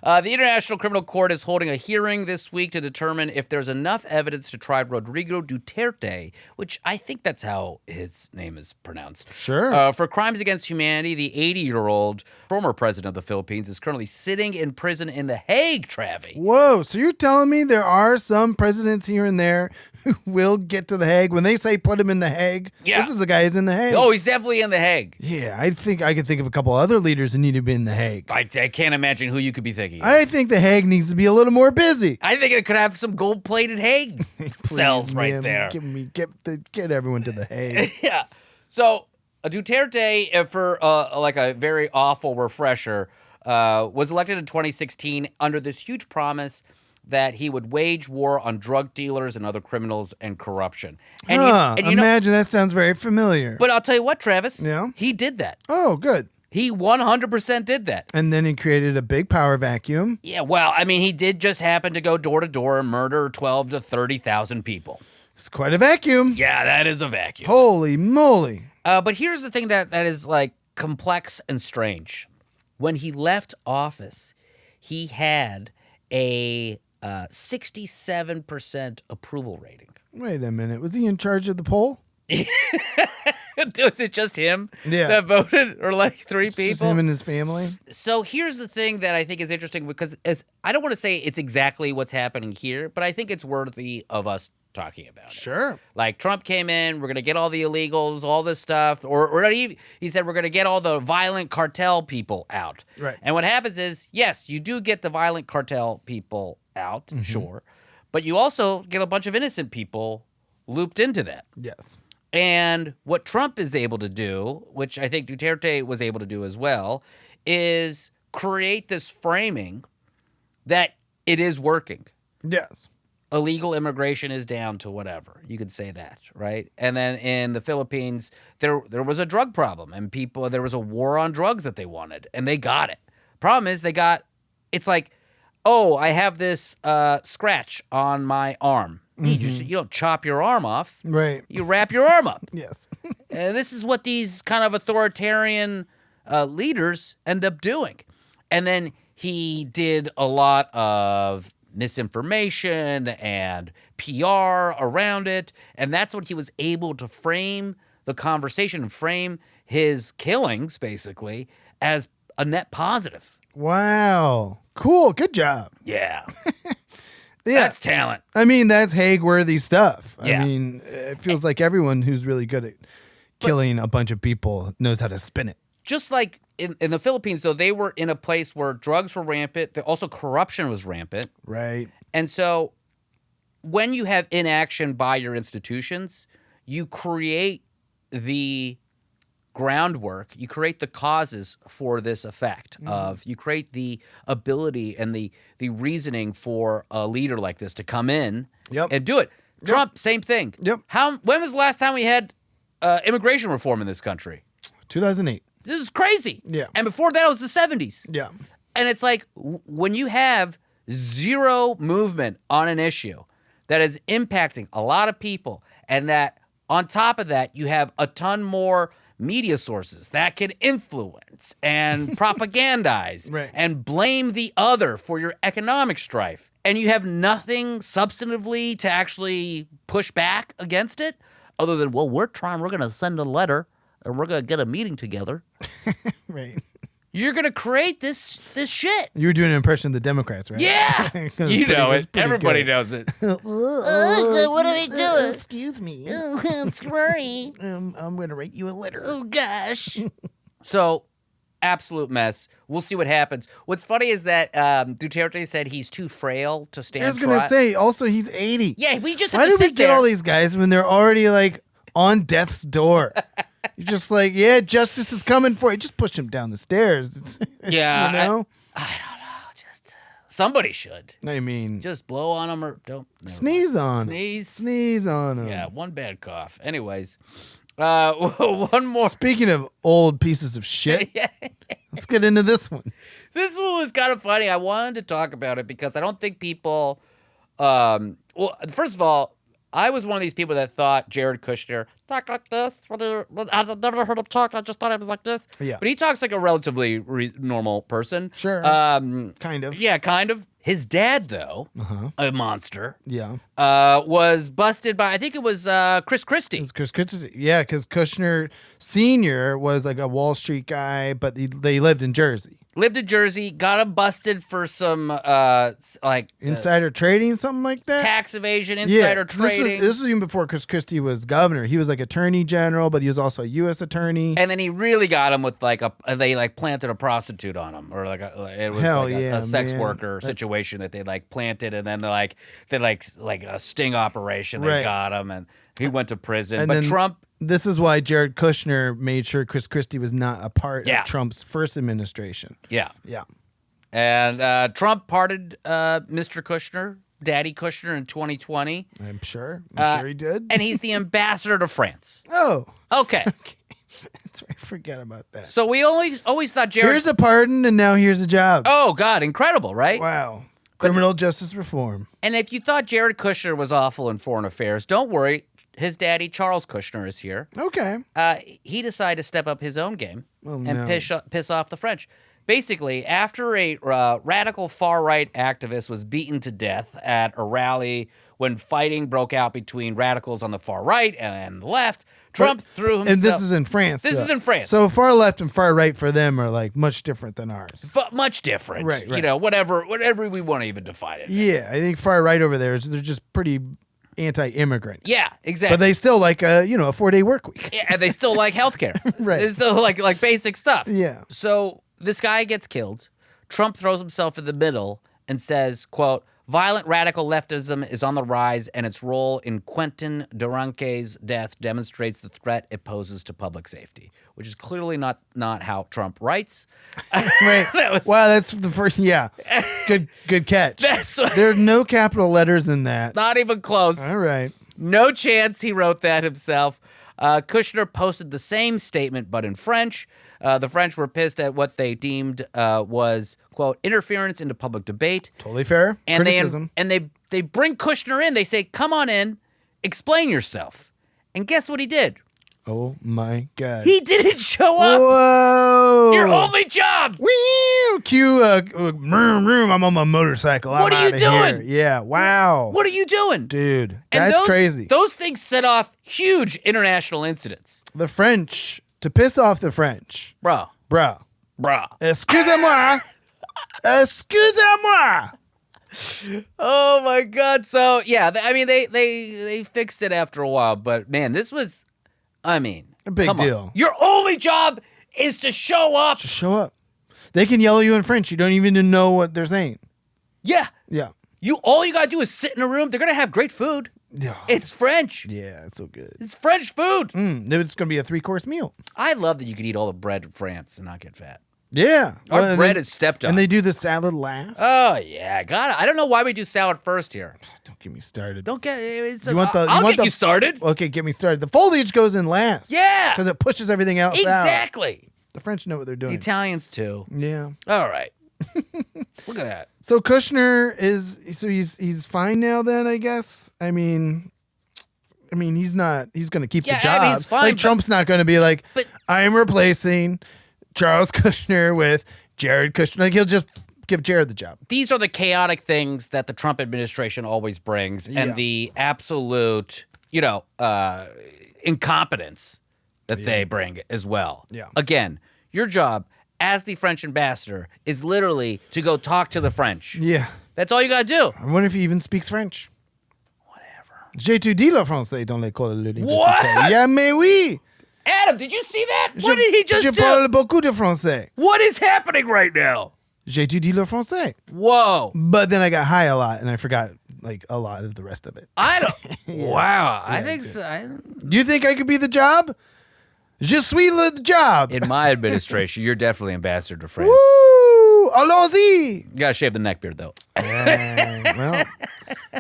The International Criminal Court is holding a hearing this week to determine if there's enough evidence to try Rodrigo Duterte, which I think that's how his name is pronounced. Sure. For crimes against humanity, the 80-year-old former president of the Philippines is currently sitting in prison in The Hague, Travi. Whoa, so you're telling me there are some presidents here and there who will get to The Hague? When they say put him in The Hague, Yeah. this is a guy who's in The Hague. Oh, he's definitely in The Hague. Yeah, I think I could think of a couple other leaders who need to be in The Hague. I can't imagine who you could be thinking of. I think The Hague needs to be a little more busy. I think it could have some gold-plated Hague cells Please, right man, there. Get everyone to The Hague. Yeah. So Duterte, for like a very awful refresher, was elected in 2016 under this huge promise that he would wage war on drug dealers and other criminals and corruption. And you know, imagine that sounds very familiar. but I'll tell you what, Travis. Yeah? He did that. Oh, good. He 100% did that. And then he created a big power vacuum. Yeah, well, I mean, he did just happen to go door to door and murder 12 to 30,000 people. It's quite a vacuum. Yeah, that is a vacuum. Holy moly. But here's the thing that is like complex and strange. When he left office, he had a 67% approval rating. Wait a minute. Was he in charge of the poll? Was it just him Yeah. that voted, or like three Just people? him and his family? So here's the thing that I think is interesting, because I don't want to say it's exactly what's happening here, but I think it's worthy of us talking about it. Sure. Like, Trump came in, we're going to get all the illegals, all this stuff, or he said we're going to get all the violent cartel people out. Right. And what happens is, yes, you do get the violent cartel people out, Mm-hmm. sure, but you also get a bunch of innocent people looped into that. Yes. And what Trump is able to do, which I think Duterte was able to do as well, is create this framing that it is working. Yes. Illegal immigration is down to whatever. You could say that, right? And then in the Philippines, there was a drug problem, and there was a war on drugs that they wanted, and they got it. Problem is, it's like, oh, I have this scratch on my arm. You don't chop your arm off. Right. You wrap your arm up. Yes. And this is what these kind of authoritarian leaders end up doing. And then he did a lot of misinformation and PR around it. And that's what he was able to frame the conversation and frame his killings, basically, as a net positive. Wow. Cool. Good job. Yeah. Yeah. That's talent. I mean, that's Hague-worthy stuff. Yeah. I mean, it feels like everyone who's really good at killing a bunch of people knows how to spin it. Just like in the Philippines, though, they were in a place where drugs were rampant. Also, corruption was rampant. Right. And so when you have inaction by your institutions, you create the groundwork, you create the causes for this effect you create the ability and the reasoning for a leader like this to come in and do it. Trump, same thing. Yep. When was the last time we had immigration reform in this country? 2008. This is crazy. Yeah. And before that, it was the 70s. Yeah. And it's like, when you have zero movement on an issue that is impacting a lot of people, and that on top of that, you have a ton more media sources that can influence and propagandize Right. and blame the other for your economic strife, and you have nothing substantively to actually push back against it, other than, well, we're going to send a letter and we're gonna get a meeting together. Right. You're gonna create this shit. You were doing an impression of the Democrats, right? Yeah, you know it. Everybody knows it. What are we doing? Excuse me. Oh, sorry. I'm going to write you a letter. Oh, gosh. So, absolute mess. We'll see what happens. What's funny is that Duterte said he's too frail to stand I was going to say, also, he's 80. Yeah, we just Why have to did we sit get there. all these guys when they're already, like, on death's door? You're just like, yeah, justice is coming for you. Just push him down the stairs. Yeah, you know? I don't know. Just somebody should. I mean, Just blow on him or don't. never sneeze mind. on him. Sneeze on him. Yeah, one bad cough. Anyways, one more. Speaking of old pieces of shit, let's get into this one. This one was kind of funny. I wanted to talk about it because I don't think people. Well, first of all, I was one of these people that thought Jared Kushner talked like this. I've never heard him talk. I just thought he was like this. Yeah. But he talks like a relatively normal person. Sure. Kind of. Yeah, kind of. His dad, though, a monster, Yeah. was busted by, I think it was Chris Christie. Because Kushner Sr. was like a Wall Street guy, but they lived in Jersey. Lived in Jersey, got him busted for some Insider trading, something like that? tax evasion, insider trading. This was even before Chris Christie was governor. He was like attorney general, but he was also a U.S. attorney. And then he really got him with they planted a prostitute on him, or it was Hell like yeah, a sex man. worker situation that they planted, and then like a sting operation. They Right. got him, and he went to prison. And But then Trump. This is why Jared Kushner made sure Chris Christie was not a part Yeah. of Trump's first administration. Yeah. Yeah. And Trump pardoned Mr. Kushner, Daddy Kushner, in 2020. I'm sure. I'm sure he did. And he's the ambassador to France. Oh. Okay. That's right. Forget about that. So we always thought Jared. Here's a pardon, and now here's a job. Oh, God. Incredible, right? Wow. Criminal justice reform. And if you thought Jared Kushner was awful in foreign affairs, don't worry. His daddy, Charles Kushner, is here. Okay. He decided to step up his own game and no. piss off the French. Basically, after a radical far-right activist was beaten to death at a rally when fighting broke out between radicals on the far right and the left, Trump threw himself... And this is in France. This is in France. So far left and far right for them are like much different than ours. Much different. Right. You know, whatever we want to even define it. Yeah, I think far right over there they're just pretty anti-immigrant. Yeah, exactly. But they still like a 4-day work week. Yeah, and they still like healthcare. Right. They still like basic stuff. Yeah. So this guy gets killed. Trump throws himself in the middle and says, quote, "Violent radical leftism is on the rise, and its role in Quentin Duranque's death demonstrates the threat it poses to public safety," which is clearly not how Trump writes. Right. Wow, that's the first. Yeah. Good catch. There are no capital letters in that. Not even close. All right. No chance he wrote that himself. Kushner posted the same statement, but in French. The French were pissed at what they deemed was, quote, interference into public debate. Totally fair. And Criticism. they bring Kushner in. They say, "Come on in, explain yourself." And guess what he did? Oh my God. He didn't show up. Whoa. Your only job. Whee! Cue vroom, vroom, I'm on my motorcycle. What I'm are you outta doing? Here. Yeah. Wow. What are you doing? Dude, And that's those, crazy. Those things set off huge international incidents. The French, to piss off the French. Bro. Excusez-moi. Excusez-moi. Oh my God! So yeah, they fixed it after a while, but man, this was, A big come on. deal. Your only job is to show up. Just show up. They can yell at you in French. You don't even know what they're saying. Yeah, Yeah. all you gotta do is sit in a room. They're gonna have great food. Yeah. It's French. Yeah, it's so good. It's French food. It's going to be a 3-course meal. I love that you could eat all the bread in France and not get fat. Yeah. Our and bread they- is stepped on. And they do the salad last. Oh yeah, got it. I don't know why we do salad first here. Don't get me started. Don't get. It's You want the- you I'll want get the- you started. Okay, get me started. The foliage goes in last. Yeah. Because it pushes everything else out. Exactly. The French know what they're The doing. Italians too. Yeah. All right. Look at that. So Kushner he's fine now then, I guess. I mean he's going to keep Yeah, the job. he's fine, like but- Trump's not going to be like, but- I am replacing Charles Kushner with Jared Kushner. Like he'll just give Jared the job. These are the chaotic things that the Trump administration always brings, Yeah. and the absolute, incompetence that they bring as well. Yeah. Again, your job as the French ambassador is literally to go talk to the French. Yeah. That's all you got to do. I wonder if he even speaks French. Whatever. J'ai étudié le français dans l'école de l'université. What? Yeah, mais oui. Adam, did you see that? What did he just Je do? parle beaucoup de français. What is happening right now? J'ai étudié le français. Whoa. But then I got high a lot, and I forgot like a lot of the rest of it. I don't. Wow. I think so. Do you think I could be the job? Je suis le job. In my administration, you're definitely ambassador to France. Woo! Allons-y. You gotta shave the neck beard though. Well,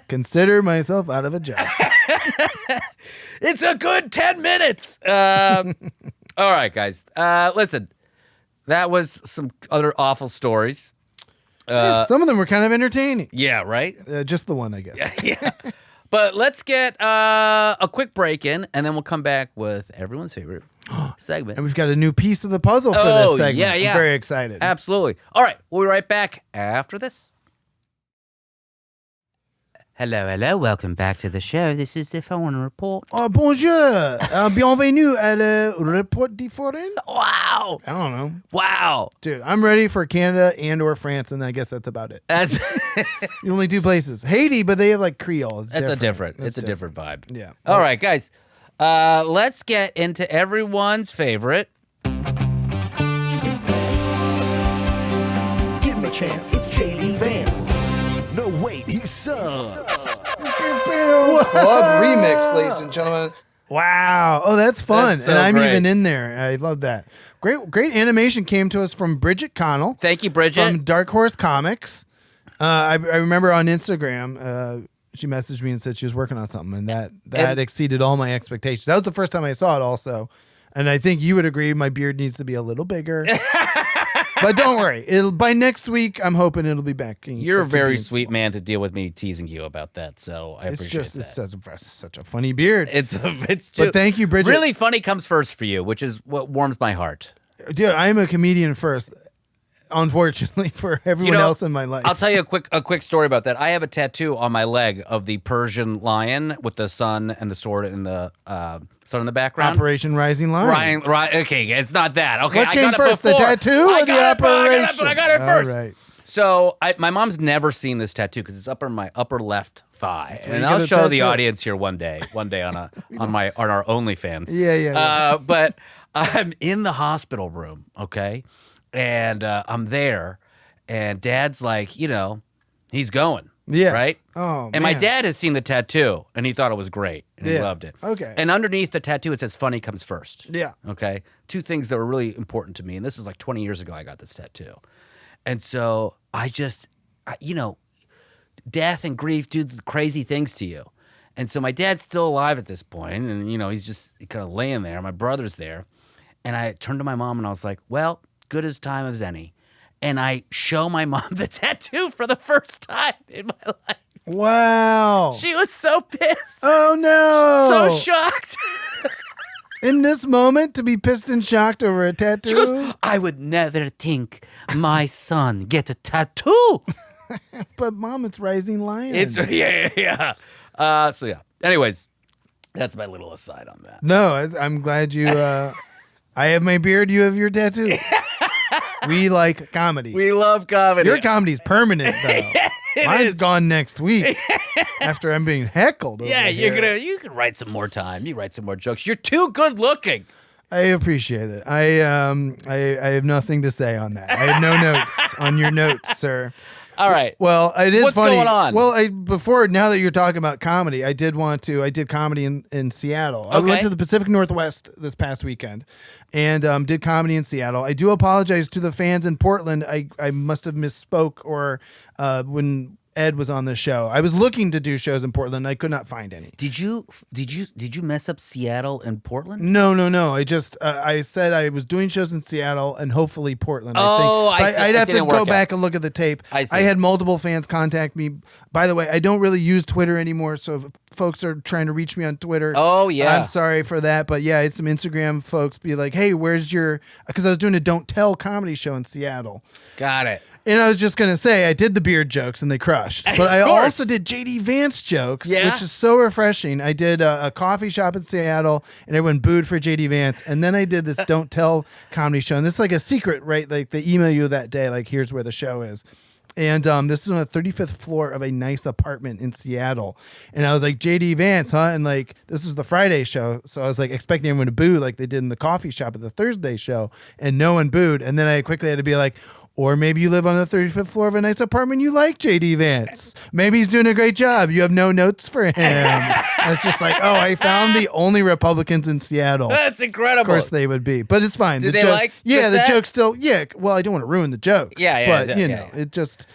consider myself out of a job. It's a good 10 minutes. All right, guys. Listen, that was some other awful stories. Some of them were kind of entertaining. Yeah, right? Just the one, I guess. Yeah. But let's get a quick break in, and then we'll come back with everyone's favorite segment. And we've got a new piece of the puzzle for Oh, this segment. yeah. I'm very excited. Absolutely. All right, we'll be right back after this. Hello. Welcome back to the show. This is the Foreign Report. Oh, bonjour. Bienvenue à le Report du Foreign. Wow. I don't know. Wow. Dude, I'm ready for Canada and or France, and I guess that's about it. That's The only two places. Haiti, but they have like Creole. It's It's different. a different vibe. Yeah. All right, guys. Let's get into everyone's favorite. Give him a chance, it's J.D. Vance. No, wait, he sucks. Club remix, ladies and gentlemen. Wow. Oh, that's fun. That's so and I'm great. even in there. I love that. Great animation came to us from Bridget Connell. Thank you, Bridget. From Dark Horse Comics. I remember on Instagram, she messaged me and said she was working on something, and that exceeded all my expectations. That was the first time I saw it also. And I think you would agree my beard needs to be a little bigger. But don't worry. By next week, I'm hoping it'll be back. You're a very sweet man to deal with me teasing you about that, so I appreciate that. It's such a funny beard. It's But thank you, Bridget. Really funny comes first for you, which is what warms my heart. Dude, I am a comedian first. Unfortunately for everyone else in my life. I'll tell you a quick story about that. I have a tattoo on my leg of the Persian lion with the sun and the sword and the sun in the background. Operation Rising Lion. Right. Okay, it's not that. Okay, What I came got first, it the before. tattoo or the operation? I got it first. All right. So my mom's never seen this tattoo because it's up on my upper left thigh, where and you I'll get a show the tattoo. audience here one day on our OnlyFans. Yeah. But I'm in the hospital room, okay, and I'm there, and Dad's like, he's going, Yeah. right? Oh, And my man. dad has seen the tattoo, and he thought it was great, and he Yeah. loved it. Okay. And underneath the tattoo, it says "Funny comes first." Yeah. Okay. Two things that were really important to me. And this is like 20 years ago I got this tattoo. And so death and grief do crazy things to you. And so my dad's still alive at this point, and he's just kind of laying there. My brother's there. And I turned to my mom and I was like, well, good as time as any. And I show my mom the tattoo for the first time in my life. Wow. She was so pissed. Oh, no. So shocked. In this moment, to be pissed and shocked over a tattoo. She goes, I would never think my son get a tattoo. But Mom, it's Rising Lion. It's yeah. So yeah. Anyways, that's my little aside on that. No, I'm glad you. I have my beard. You have your tattoo. We like comedy. We love comedy. Your comedy's permanent though. Mine's is. gone next week after I'm being heckled. Over Yeah, here. you can write some more time. You write some more jokes. You're too good looking. I appreciate it. I have nothing to say on that. I have no notes on your notes, sir. All right. Well, it is What's funny. going on? Well, now that you're talking about comedy, I did comedy in Seattle. I Okay. went to the Pacific Northwest this past weekend and did comedy in Seattle. I do apologize to the fans in Portland. I must have misspoke or when Ed was on the show. I was looking to do shows in Portland. I could not find any. Did you mess up Seattle and Portland? No. I just I said I was doing shows in Seattle and hopefully Portland. Oh, I think. I see. I'd It have to didn't go work back out. and look at the tape. I see. I had multiple fans contact me. By the way, I don't really use Twitter anymore, so if folks are trying to reach me on Twitter. Oh, yeah. I'm sorry for that, but yeah, I had some Instagram folks be like, "Hey, where's your?" Because I was doing a Don't Tell comedy show in Seattle. Got it. And I was just going to say, I did the beard jokes and they crushed. But I also did JD Vance jokes, which is so refreshing. I did a coffee shop in Seattle and everyone booed for JD Vance. And then I did this Don't Tell comedy show. And this is like a secret, right? Like they email you that day, like, here's where the show is. And this is on the 35th floor of a nice apartment in Seattle. And I was like, JD Vance, huh? And like, this is the Friday show. So I was like expecting everyone to boo like they did in the coffee shop at the Thursday show. And no one booed. And then I quickly had to be like, or maybe you live on the 35th floor of a nice apartment. You like JD Vance. Maybe he's doing a great job. You have no notes for him. It's just like, oh, I found the only Republicans in Seattle. That's incredible. Of course they would be, but it's fine. Did they like the joke still, well, I don't want to ruin the jokes. But, you know, it just,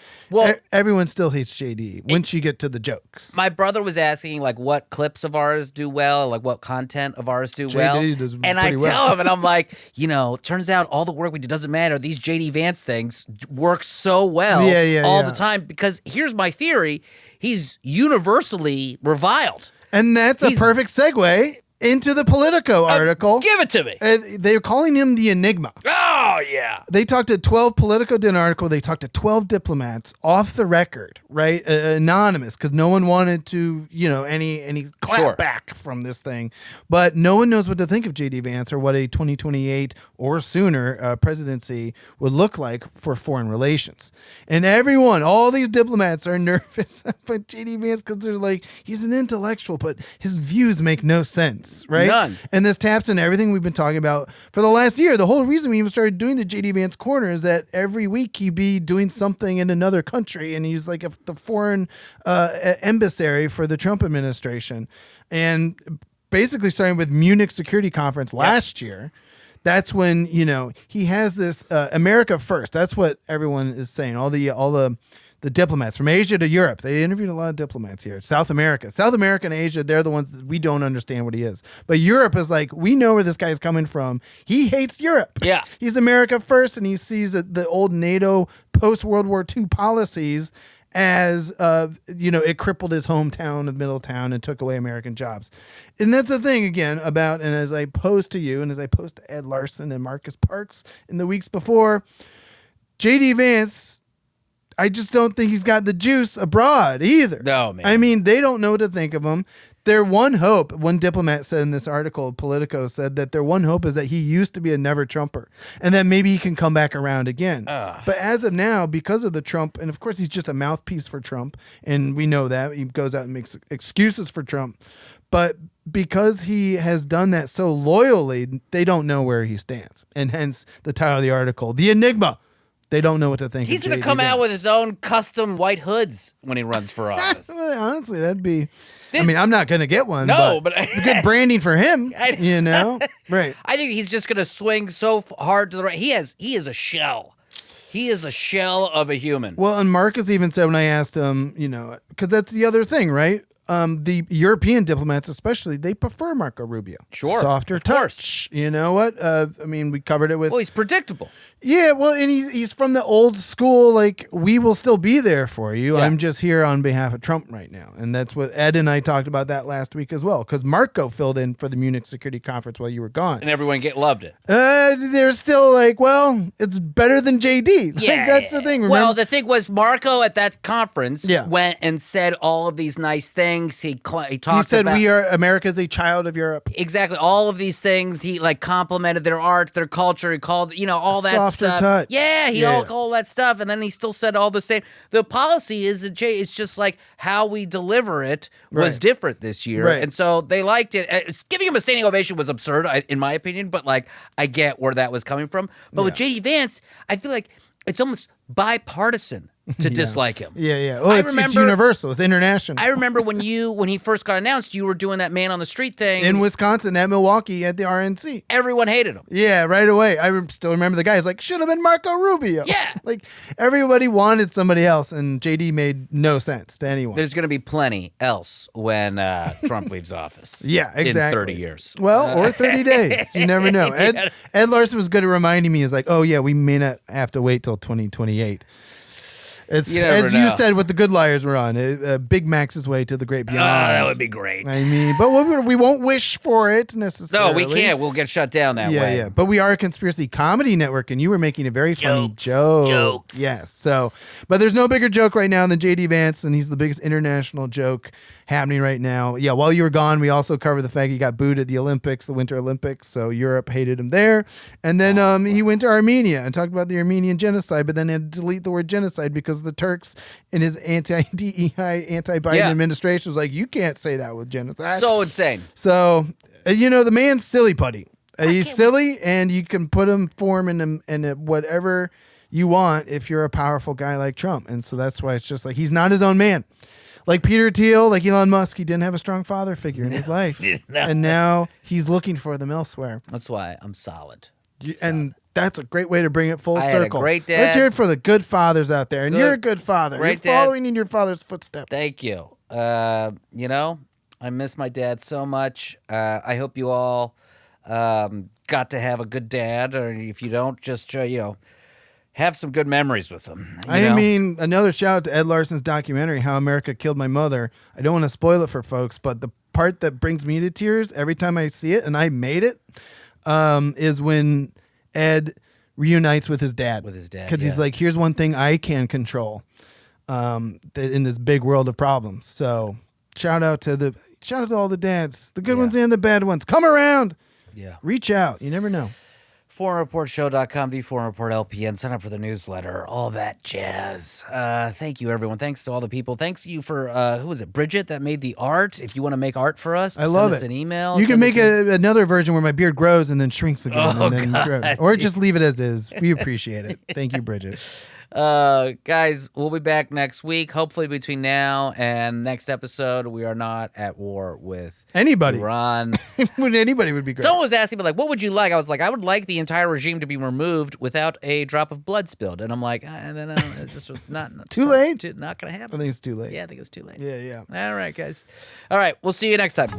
everyone still hates JD once you get to the jokes. My brother was asking, like, what clips of ours do well, like, what content of ours do well. Does and I pretty tell well. him, and I'm like, you know, it turns out all the work we do doesn't matter. These JD Vance things work so well all the time because here's my theory. He's universally reviled. And that's a perfect segue into the Politico article. Give it to me. They're calling him the Enigma. Oh, yeah. They talked to 12 Politico did an article. They talked to 12 diplomats off the record, right? Anonymous, because no one wanted to, you know, any clap back from this thing. But no one knows what to think of JD Vance or what a 2028 or sooner presidency would look like for foreign relations. And everyone, all these diplomats are nervous about JD Vance because they're like, he's an intellectual, but his views make no sense. Right? None. And this taps into everything we've been talking about for the last year. The whole reason we even started doing the JD Vance Corner is that every week he'd be doing something in another country, and he's like the foreign emissary for the Trump administration. And basically starting with Munich Security Conference last year, that's when, you know, he has this America first. That's what everyone is saying. All the diplomats from Asia to Europe. They interviewed a lot of diplomats here. South America and Asia, they're the ones that we don't understand what he is. But Europe is like, we know where this guy's coming from. He hates Europe. Yeah. He's America first, and he sees the old NATO post-World War II policies as, you know, it crippled his hometown of Middletown and took away American jobs. And that's the thing, again, about, and as I posed to you, and as I posed to Ed Larson and Marcus Parks in the weeks before, JD Vance, I just don't think he's got the juice abroad either. No, man. I mean, they don't know what to think of him. Their one hope, one diplomat said in this article, Politico said that their one hope is that he used to be a never Trumper and that maybe he can come back around again. But as of now, because of the Trump, and of course he's just a mouthpiece for Trump, and we know that. He goes out and makes excuses for Trump. But because he has done that so loyally, they don't know where he stands. And hence the title of the article, The Enigma. They don't know what to think. He's going to come out with his own custom white hoods when he runs for office. Honestly, that'd be... I mean, I'm not going to get one. No, but good branding for him, you know? Right. I think he's just going to swing so hard to the right. He is a shell. He is a shell of a human. Well, and Marcus even said when I asked him, you know, because that's the other thing, right? The European diplomats, especially, they prefer Marco Rubio. Sure. Softer touch. You know what? I mean, we covered it with... Well, he's predictable. Yeah, well, and he's from the old school, like, we will still be there for you. Yeah. I'm just here on behalf of Trump right now. And that's what Ed and I talked about that last week as well, because Marco filled in for the Munich Security Conference while you were gone. And everyone loved it. They're still like, well, it's better than JD. Yeah. Like, that's the thing. Remember? Well, the thing was, Marco at that conference Yeah. went and said all of these nice things. He talked He said about... America's a child of Europe. Exactly. All of these things. He like complimented their art, their culture. He called, you know, all that Softer stuff. touch. Yeah, all that stuff. And then he still said all the same. The policy is, it's just like how we deliver it was Right. different this year. Right. And so they liked it. Giving him a standing ovation was absurd, in my opinion, but like I get where that was coming from. But with JD Vance, I feel like it's almost bipartisan to dislike him. Yeah. Oh, it's universal. It's international. I remember when he first got announced, you were doing that man on the street thing. In Wisconsin, at Milwaukee, at the RNC. Everyone hated him. Yeah, right away. Still remember the guy. He's like, should have been Marco Rubio. Yeah. Like, everybody wanted somebody else, and JD made no sense to anyone. There's going to be plenty else when Trump leaves office. Yeah, exactly. In 30 years. Well, or 30 days. You never know. Ed Larson was good at reminding me, is like, oh, yeah, we may not have to wait till 2028. It's You never as know. you said what the good liars were on. Big Max's way to the great beyond. that would be great. I mean, but we won't wish for it necessarily. No, we can't. We'll get shut down that way. Yeah. But we are a conspiracy comedy network, and you were making a very funny joke. Jokes. Yes. So, but there's no bigger joke right now than JD Vance, and he's the biggest international joke happening right now. Yeah. While you were gone, we also covered the fact he got booed at the Olympics, the Winter Olympics. So Europe hated him there, and then he went to Armenia and talked about the Armenian genocide, but then had to delete the word genocide because the Turks in his anti-DEI, anti-Biden administration was like, you can't say that with genocide. So insane. So, the man's silly putty. He's silly, and you can put him, form in whatever you want if you're a powerful guy like Trump. And so that's why it's just like he's not his own man. Like Peter Thiel, like Elon Musk, he didn't have a strong father figure in his life. And now he's looking for them elsewhere. That's why I'm solid. And that's a great way to bring it full I circle. had a great dad. Let's hear it for the good fathers out there. And you're a good father. Great You're dad. following in your father's footsteps. Thank you. I miss my dad so much. I hope you all got to have a good dad, or if you don't, just have some good memories with him. you know? mean, another shout out to Ed Larson's documentary, How America Killed My Mother. I don't want to spoil it for folks, but the part that brings me to tears every time I see it, and I made it, is when Ed reunites with his dad. Because he's like, here's one thing I can control in this big world of problems. So shout out to all the dads, the good ones and the bad ones. Come around. Yeah. Reach out. You never know. ForeignReportShow.com, the Foreign Report LPN. Sign up for the newsletter, all that jazz. Thank you, everyone. Thanks to all the people. Thanks to you for, who was it, Bridget, that made the art. If you want to make art for us, I love send us it. an email. You can send make it to- another version where my beard grows and then shrinks again. Oh, and then God. or just leave it as is. We appreciate it. Thank you, Bridget. Guys, we'll be back next week. Hopefully between now and next episode, we are not at war with Anybody. Iran. Anybody would be great. Someone was asking me, like, what would you like? I was like, I would like the entire regime to be removed without a drop of blood spilled. And I'm like, it's just not Too late? Not going to I happen. think it's too late. Yeah, I think it's too late. Yeah. All right, guys. All right, we'll see you next time.